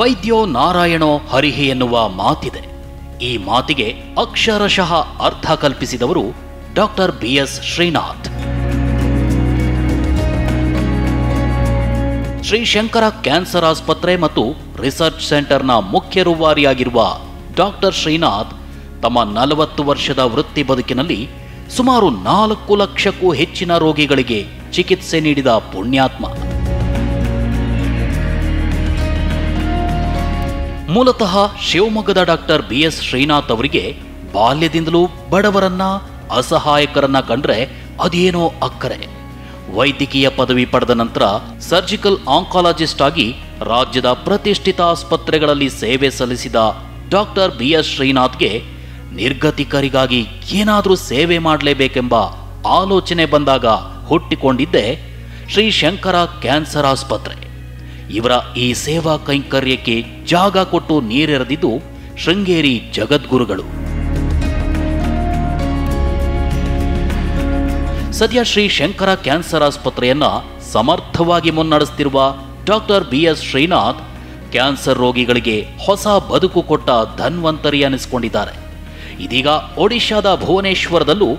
ವೈದ್ಯೋ ನಾರಾಯಣೋ ಹರಿಹಿ ಎನ್ನುವ ಮಾತಿದೆ. ಈ ಮಾತಿಗೆ ಅಕ್ಷರಶಃ ಅರ್ಥ ಕಲ್ಪಿಸಿದವರು doctor BS Srinath. Shri Shankara cancer ಆಸ್ಪತ್ರೆ ಮತ್ತು ರಿಸರ್ಚ್ ಸೆಂಟರ್ನ ಮುಖ್ಯ ರೂವಾರಿಯಾಗಿರುವ ಡಾಕ್ಟರ್ ಶ್ರೀನಾಥ್ ತಮ್ಮ 40 ವರ್ಷದ ವೃತ್ತಿ ಬದುಕಿನಲ್ಲಿ ಸುಮಾರು 4 ಲಕ್ಷಕ್ಕೂ ಹೆಚ್ಚಿನ ರೋಗಿಗಳಿಗೆ ಚಿಕಿತ್ಸೆ ನೀಡಿದ ಪುಣ್ಯಾತ್ಮ. ಮೂಲತಃ ಶಿವಮೊಗ್ಗದ ಡಾಕ್ಟರ್ BS ಶ್ರೀನಾಥ್ ಅವರಿಗೆ ಬಾಲ್ಯದಿಂದಲೂ ಬಡವರನ್ನ ಅಸಹಾಯಕರನ್ನ ಕಂಡ್ರೆ ಅದೇನೋ ಅಕ್ಕರೆ. ವೈದ್ಯಕೀಯ ಪದವಿ ಪಡೆದ ನಂತರ ಸರ್ಜಿಕಲ್ ಆಂಕಾಲಜಿಸ್ಟ್ ಆಗಿ ರಾಜ್ಯದ ಪ್ರತಿಷ್ಠಿತ ಆಸ್ಪತ್ರೆಗಳಲ್ಲಿ ಸೇವೆ ಸಲ್ಲಿಸಿದ ಡಾಕ್ಟರ್ BS ಶ್ರೀನಾಥ್ಗೆ ನಿರ್ಗತಿಕರಿಗಾಗಿ ಏನಾದರೂ ಸೇವೆ ಮಾಡಲೇಬೇಕೆಂಬ ಆಲೋಚನೆ ಬಂದಾಗ ಹುಟ್ಟಿಕೊಂಡಿದ್ದೇ ಶ್ರೀ ಶಂಕರ ಕ್ಯಾನ್ಸರ್ ಆಸ್ಪತ್ರೆ. ಇವರ ಈ ಸೇವಾ ಕೈಂಕರ್ಯಕ್ಕೆ ಜಾಗ ಕೊಟ್ಟು ನೀರೆರೆದಿದ್ದು ಶೃಂಗೇರಿ ಜಗದ್ಗುರುಗಳು. ಸದ್ಯ ಶ್ರೀ ಶಂಕರ ಕ್ಯಾನ್ಸರ್ ಆಸ್ಪತ್ರೆಯನ್ನ ಸಮರ್ಥವಾಗಿ ಮುನ್ನಡೆಸುತ್ತಿರುವ ಡಾಕ್ಟರ್ BS ಶ್ರೀನಾಥ್ ಕ್ಯಾನ್ಸರ್ ರೋಗಿಗಳಿಗೆ ಹೊಸ ಬದುಕು ಕೊಟ್ಟ ಧನ್ವಂತರಿ ಅನಿಸಿಕೊಂಡಿದ್ದಾರೆ. ಇದೀಗ ಒಡಿಶಾದ ಭುವನೇಶ್ವರದಲ್ಲೂ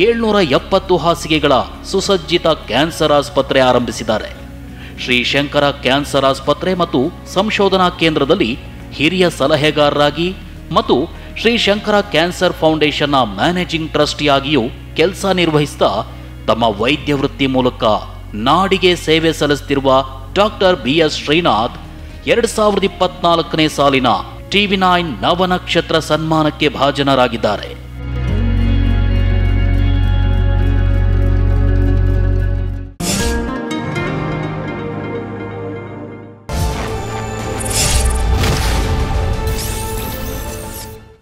770 ಹಾಸಿಗೆಗಳ ಸುಸಜ್ಜಿತ ಕ್ಯಾನ್ಸರ್ ಆಸ್ಪತ್ರೆ ಆರಂಭಿಸಿದ್ದಾರೆ. ಶ್ರೀ ಶಂಕರ ಕ್ಯಾನ್ಸರ್ ಆಸ್ಪತ್ರೆ ಮತ್ತು ಸಂಶೋಧನಾ ಕೇಂದ್ರದಲ್ಲಿ ಹಿರಿಯ ಸಲಹೆಗಾರರಾಗಿ ಮತ್ತು ಶ್ರೀ ಶಂಕರ ಕ್ಯಾನ್ಸರ್ ಫೌಂಡೇಶನ್ನ ಮ್ಯಾನೇಜಿಂಗ್ ಟ್ರಸ್ಟಿಯಾಗಿಯೂ ಕೆಲಸ ನಿರ್ವಹಿಸ್ತಾ ತಮ್ಮ ವೈದ್ಯ ವೃತ್ತಿ ಮೂಲಕ ನಾಡಿಗೆ ಸೇವೆ ಸಲ್ಲಿಸುತ್ತಿರುವ ಡಾಕ್ಟರ್ BS ಶ್ರೀನಾಥ್ 2024ನೇ ಸಾಲಿನ TV9 ನವನಕ್ಷತ್ರ ಸನ್ಮಾನಕ್ಕೆ ಭಾಜನರಾಗಿದ್ದಾರೆ.